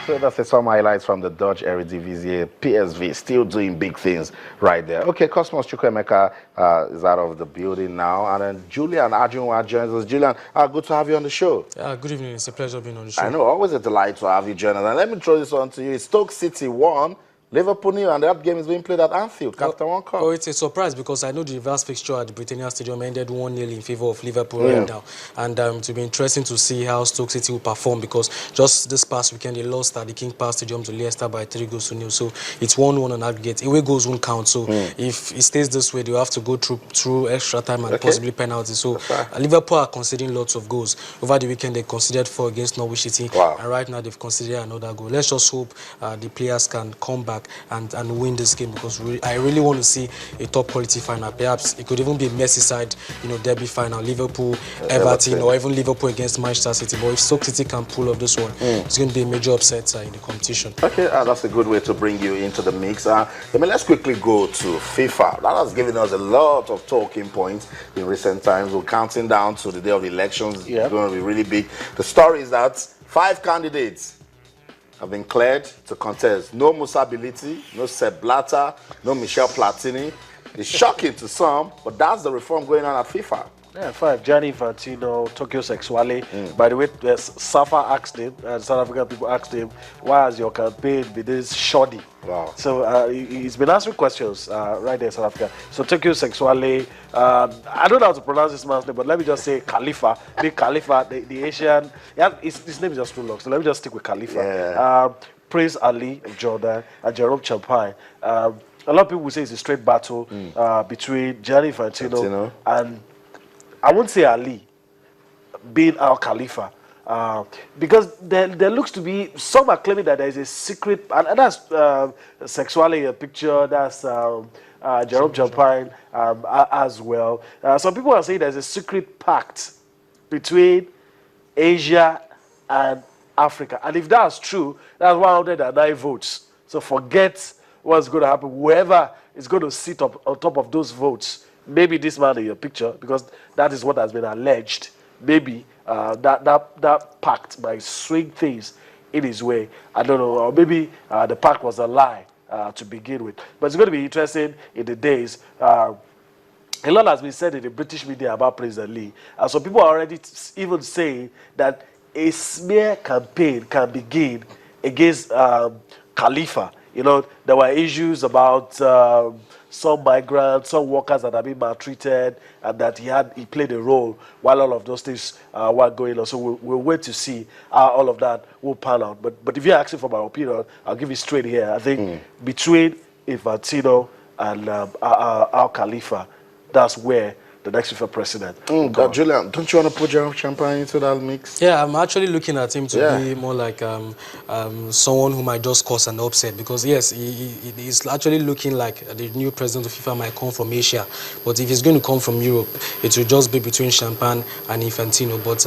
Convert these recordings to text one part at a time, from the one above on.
So that's some highlights from the Dutch Eredivisie. PSV still doing big things right there. Okay, Cosmos Chukwuemeka is out of the building now. And then Julian Ajunwa joins us. Julian, good to have you on the show. Good evening. It's a pleasure being on the show. I know, always a delight to have you join us. And let me throw this on to you. Stoke City won. Liverpool nil, and that game is being played at Anfield, Captain One Cup. Oh, it's a surprise because I know the reverse fixture at the Britannia Stadium ended 1-0 in favour of Liverpool right now. And it will be interesting to see how Stoke City will perform because just this past weekend they lost at the King Power Stadium to Leicester by 3-0. So it's 1-1 on aggregate. Away goals won't count. So if it stays this way, they'll have to go through extra time and possibly penalties. So Liverpool are conceding lots of goals. Over the weekend they conceded 4 against Norwich City. And right now they've conceded another goal. Let's just hope the players can come back and win this game because I really want to see a top quality final. Perhaps it could even be a Merseyside, derby final, Liverpool, Everton, or even Liverpool against Manchester City. But if Stoke City can pull off this one, it's going to be a major upset in the competition. Okay, that's a good way to bring you into the mix. Let's quickly go to FIFA. That has given us a lot of talking points in recent times. We're counting down to the day of the elections. It's going to be really big. The story is that 5 candidates have been cleared to contest. No Musa Bility, no Sepp Blatter, no Michel Platini. It's shocking to some, but that's the reform going on at FIFA. Yeah, 5. Gianni Infantino, Tokyo Sexuale. By the way, Safa asked him, and South African people asked him, why has your campaign been this shoddy? Wow. So he's been answering questions right there in South Africa. So Tokyo Sexuale, I don't know how to pronounce this man's name, but let me just say Khalifa. Big Khalifa, the Asian, his name is just too long, so let me just stick with Khalifa. Prince Ali of Jordan and Jerome Champagne. A lot of people will say it's a straight battle between Gianni Infantino and I won't say Ali, being Al Khalifa, because there looks to be, some are claiming that there is a secret, and that's Sexually a picture, that's Jerome Champagne as well. Some people are saying there's a secret pact between Asia and Africa, and if that's true, that's 109 votes. So forget what's going to happen. Whoever is going to sit up on top of those votes, maybe this man in your picture, because that is what has been alleged. Maybe that pact might swing things in his way. I don't know. Or maybe the pact was a lie to begin with. But it's going to be interesting in the days. A lot has been said in the British media about President Lee. And so people are already even saying that a smear campaign can begin against Khalifa. There were issues about some migrants, some workers that have been maltreated, and that he played a role while all of those things were going on. So we'll wait to see how all of that will pan out. But if you're asking for my opinion, I'll give it straight here. I think between Infantino and Al Khalifa, that's where the next FIFA president. Julian, don't you want to put Jerome Champagne into that mix? Yeah, I'm actually looking at him to be more like someone who might just cause an upset because, yes, he's actually looking like the new president of FIFA might come from Asia. But if he's going to come from Europe, it will just be between Champagne and Infantino. But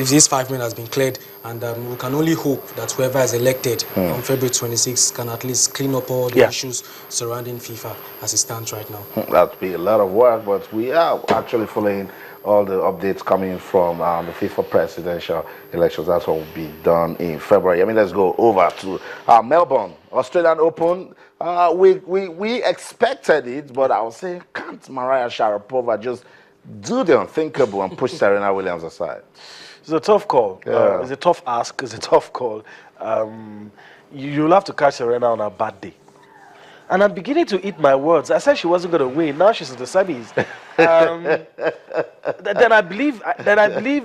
if these 5 men has been cleared, and we can only hope that whoever is elected on February 26th can at least clean up all the issues surrounding FIFA as it stands right now. That would be a lot of work, but we are actually following all the updates coming from the FIFA presidential elections. That's what will be done in February. Let's go over to Melbourne, Australian Open. We expected it, but I was saying, can't Maria Sharapova just do the unthinkable and push Serena Williams aside? It's a tough call. It's a tough ask. It's a tough call. You'll have to catch Serena on a bad day. And I'm beginning to eat my words. I said she wasn't going to win. Now she's in the semis.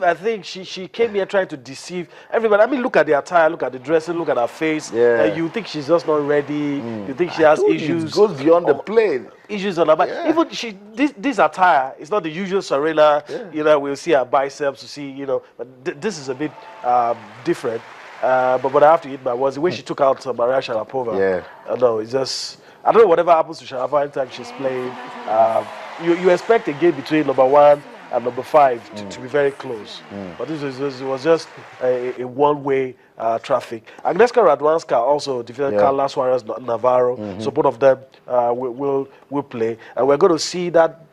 I think she came here trying to deceive everybody. Look at the attire, look at the dressing, look at her face. You think she's just not ready. You think she has issues. It goes beyond the plane. Issues on her back. Even this attire is not the usual Serena. We'll see her biceps. But this is a bit different. But I have to eat my words. The way she took out Maria Sharapova. It's just. I don't know whatever happens to Sharapova anytime she's playing. You expect a game between number 1 and number 5 to be very close. But this was just a one-way traffic. Agnieszka Radwanska also defeated Carla Suarez Navarro. So both of them will play. And we're going to see that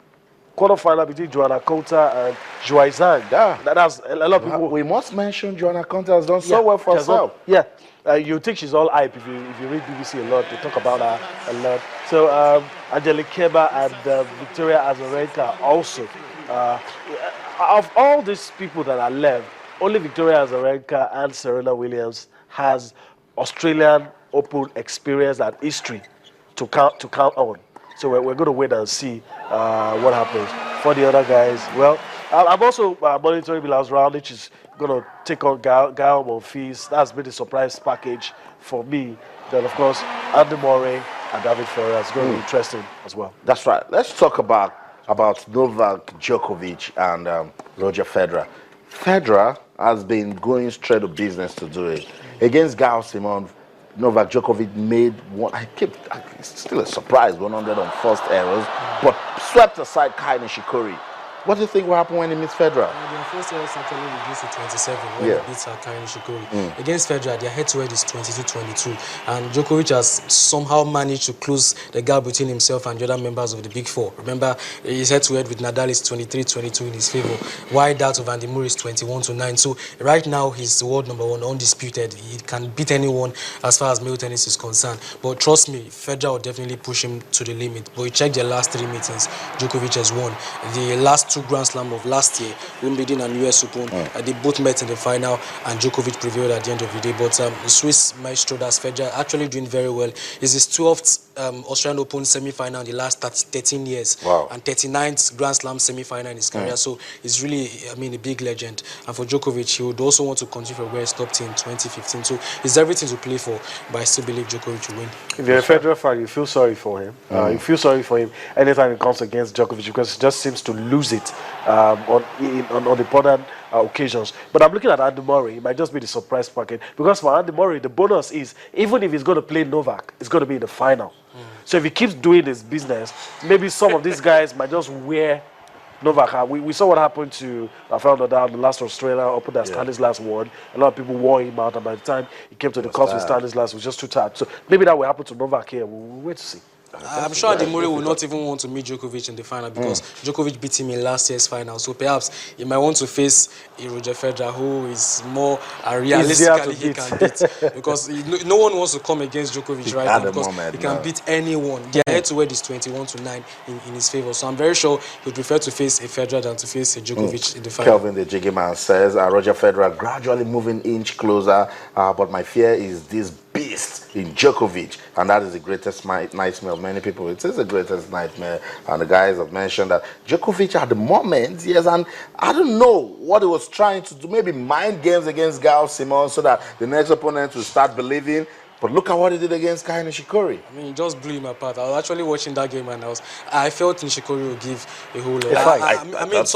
quarterfinal between Joanna Kota and Joai Zhang. Yeah. That's a lot of people. We must mention Joanna Conte has done so well for herself. You think she's all hype if you read BBC a lot. They talk about her a lot. So Angelique Kerber and Victoria Azarenka also. Of all these people that are left, only Victoria Azarenka and Serena Williams has Australian Open experience and history to count on. So we're going to wait and see what happens. For the other guys, well, I'm also monitoring Milos Raonic is going to take on Gael Monfils. That's been a surprise package for me. Then, of course, Andy Murray and David Ferrer is going to be interesting as well. That's right. Let's talk about Novak Djokovic and Roger Federer. Federer has been going straight to business to do it. Against Gael Simon, Novak Djokovic made one. It's still a surprise, 100 on first errors, but swept aside Kai Nishikori. What do you think will happen when he meets Federer? Their first errors actually reduced to 27 when he beats Kai Nishikori. Against Federer, their head-to-head is 22-22, and Djokovic has somehow managed to close the gap between himself and the other members of the Big Four. Remember, his head-to-head with Nadal is 23-22 in his favor, while that of Andy Murray is 21-9. So right now, he's the world number one, undisputed. He can beat anyone as far as male tennis is concerned. But trust me, Federer will definitely push him to the limit. But you check the last 3 meetings, Djokovic has won. The last 2 Grand Slam of last year, Wimbledon and US Open, they both met in the final, and Djokovic prevailed at the end of the day. But the Swiss maestro, that's Federer, actually doing very well. It's his 12th Australian Open semi-final in the last 13 years, and 39th Grand Slam semi-final in his career. So he's really, a big legend. And for Djokovic, he would also want to continue for where he stopped in 2015. So it's everything to play for, but I still believe Djokovic will win. If you're a Federer fan, you feel sorry for him. You feel sorry for him anytime it comes against Djokovic, because he just seems to lose it on important occasions. But I'm looking at Andy Murray. It might just be the surprise packet, because for Andy Murray, the bonus is even if he's going to play Novak, it's going to be in the final. So if he keeps doing his business, maybe some of these guys might just wear Novak. We saw what happened to Rafael Nadal, the last Australian Open that Stanislas won. A lot of people wore him out, and by the time he came to the court with Stanislas, he was just too tired. So maybe that will happen to Novak here. We'll wait to see. I'm sure Andy Murray will not even want to meet Djokovic in the final, because Djokovic beat him in last year's final. So perhaps he might want to face a Roger Federer who is more realistically he can beat. Because no one wants to come against Djokovic right now, because he can beat anyone. Their head-to-head is 21-9 in his favor. So I'm very sure he would prefer to face a Federer than to face a Djokovic in the final. Kelvin the Jiggy Man says, Roger Federer gradually moving inch closer, but my fear is this beast in Djokovic, and that is the greatest nightmare of many people. It is the greatest nightmare, and the guys have mentioned that Djokovic at the moment, yes, and I don't know what he was trying to do, maybe mind games against Gael Simon so that the next opponent will start believing. But look at what he did against Kai Nishikori. He just blew him apart. I was actually watching that game, and I felt Nishikori would give a whole lot.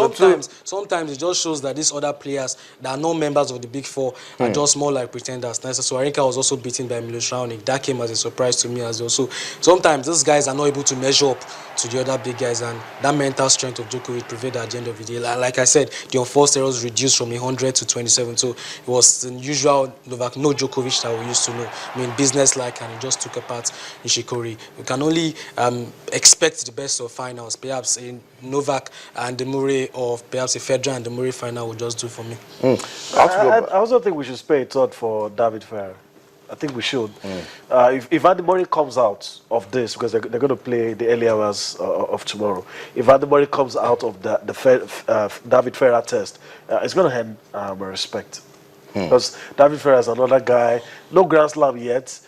Sometimes it just shows that these other players that are not members of the Big Four are just more like pretenders. So Arinka was also beaten by Milos Raonic. That came as a surprise to me as well. So sometimes these guys are not able to measure up to the other big guys, and that mental strength of Djokovic prevailed at the end of the day. Like I said, the unforced errors reduced from 100 to 27. So it was the usual Novak, no Djokovic that we used to know. Business-like, and he just took apart Nishikori. We can only expect the best of finals. Perhaps in Novak and the Murray, or perhaps a Federer and the Murray final will just do for me. I also think we should spare a thought for David Ferrer. I think we should. If Andy Murray comes out of this, because they're going to play the early hours of tomorrow, if Andy Murray comes out of the David Ferrer test, it's going to earn my respect. Because David Ferrer is another guy, no Grand Slam yet,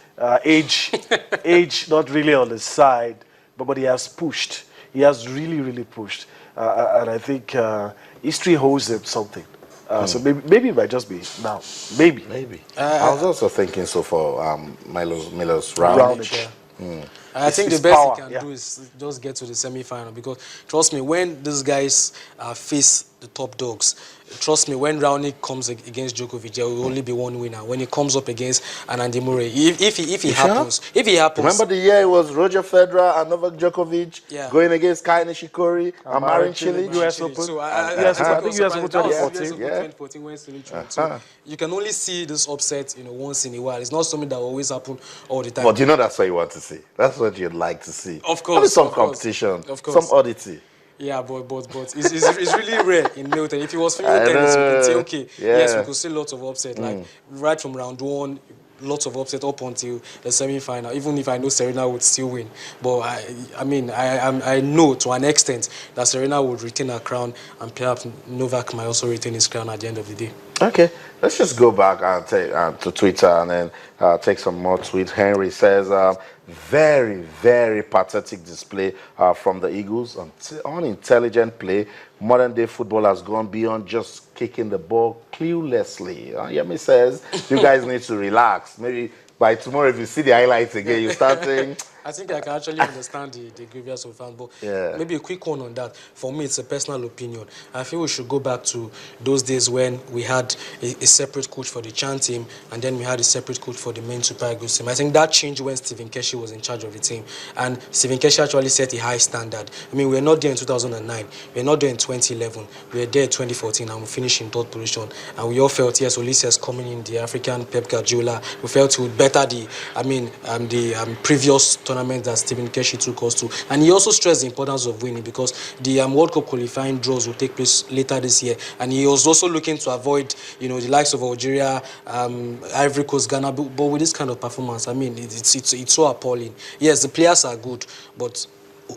age not really on his side, but he has pushed. He has really pushed. And I think history holds him something. So maybe it might just be now. Maybe. I was also thinking so for Milos Raonic. I think the best he can do is just get to the semi-final, because trust me, when these guys face the top dogs, trust me, when Raonic comes against Djokovic, there will only be one winner. When he comes up against an Andy Murray, if he happens. Remember the year it was Roger Federer and Novak Djokovic going against Kai Nishikori and Marin Cilic, US Open. So I think US Open 2014. 2014 when Cilic. So you can only see this upset, once in a while. It's not something that will always happen all the time. But that's what you want to see. That's what you'd like to see. Of course. Maybe some competition, some oddity. Yeah, but it's really rare in male tennis. If it was female tennis, we could say, okay, yes, we could see lots of upset. Like, right from round one, lots of upset up until the semi-final. Even if I know Serena would still win, but I know to an extent that Serena would retain her crown, and perhaps Novak might also retain his crown at the end of the day. Okay, let's just go back and take to Twitter and then take some more tweets. Henry says, very, very pathetic display from the Eagles. Unintelligent play. Modern day football has gone beyond just kicking the ball cluelessly. Yemi says, you guys need to relax. Maybe by tomorrow, if you see the highlights again, you start saying, I think I can actually understand the grievance of fans, but maybe a quick one on that. For me, it's a personal opinion. I feel we should go back to those days when we had a separate coach for the Chan team, and then we had a separate coach for the main Super Eagles team. I think that changed when Stephen Keshi was in charge of the team, and Stephen Keshi actually set a high standard. I mean, we were not there in 2009, we were not there in 2011, we were there in 2014, and we finished in third position. And we all felt, yes, Oliseh is coming in, the African Pep Guardiola. We felt he would better the previous tournament that Stephen Keshi took us to. And he also stressed the importance of winning, because the World Cup qualifying draws will take place later this year. And he was also looking to avoid, the likes of Algeria, Ivory Coast, Ghana. But with this kind of performance, I mean, it's so appalling. Yes, the players are good, but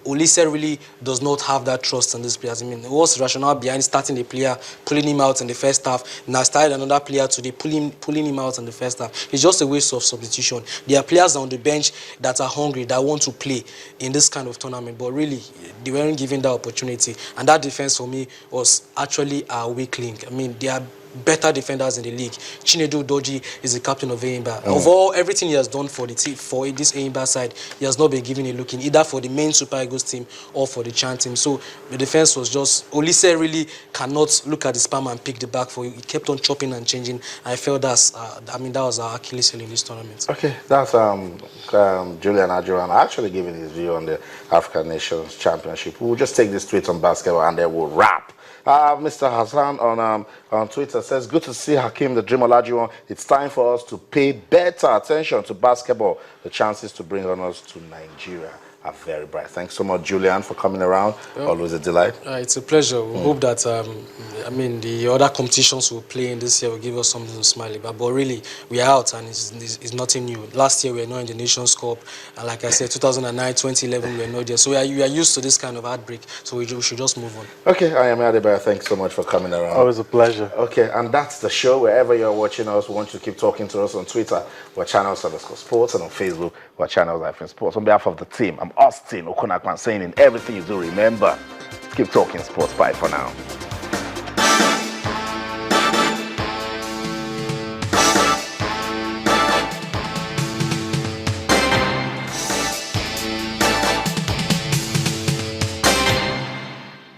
Oliseh really does not have that trust in these players. I mean, what's the rationale behind starting a player, pulling him out in the first half, now started another player today, pulling him out in the first half? It's just a waste of substitution. There are players on the bench that are hungry, that want to play in this kind of tournament, but really, they weren't given that opportunity. And that defense for me was actually a weak link. I mean, they are better defenders in the league. Chinedu Doji is the captain of Eimba. Of all everything he has done for the team, for this Eimba side, he has not been given a look in either for the main Super Eagles team or for the Chan team. So the defense was just, Oliseh really cannot look at the spam and pick the back for you. He kept on chopping and changing. I felt that was our Achilles heel in this tournament. Okay, that's Julian Adjoran actually giving his view on the African Nations Championship. We'll just take this tweet on basketball and then we'll wrap. Mr. Hassan on Twitter says, good to see Hakeem the Dream Olajuwon. It's time for us to pay better attention to basketball. The chances to bring honors to Nigeria are very bright. Thanks so much, Julian, for coming around. Always a delight. It's a pleasure. We hope that, the other competitions we'll play in this year will give us something to smile about. But really, we are out, and it's nothing new. Last year, we were not in the Nations Cup. And like I said, 2009, 2011, we were not there. So we are used to this kind of heartbreak. So we should just move on. Okay, I am Adebayo. Thanks so much for coming around. Always a pleasure. Okay, and that's the show. Wherever you're watching us, we want you to keep talking to us on Twitter. We're channels_sports, and on Facebook, we're channels-sports. On behalf of the team, I'm Austin Okunakwan saying in everything you do, remember, keep talking sports. Bye for now.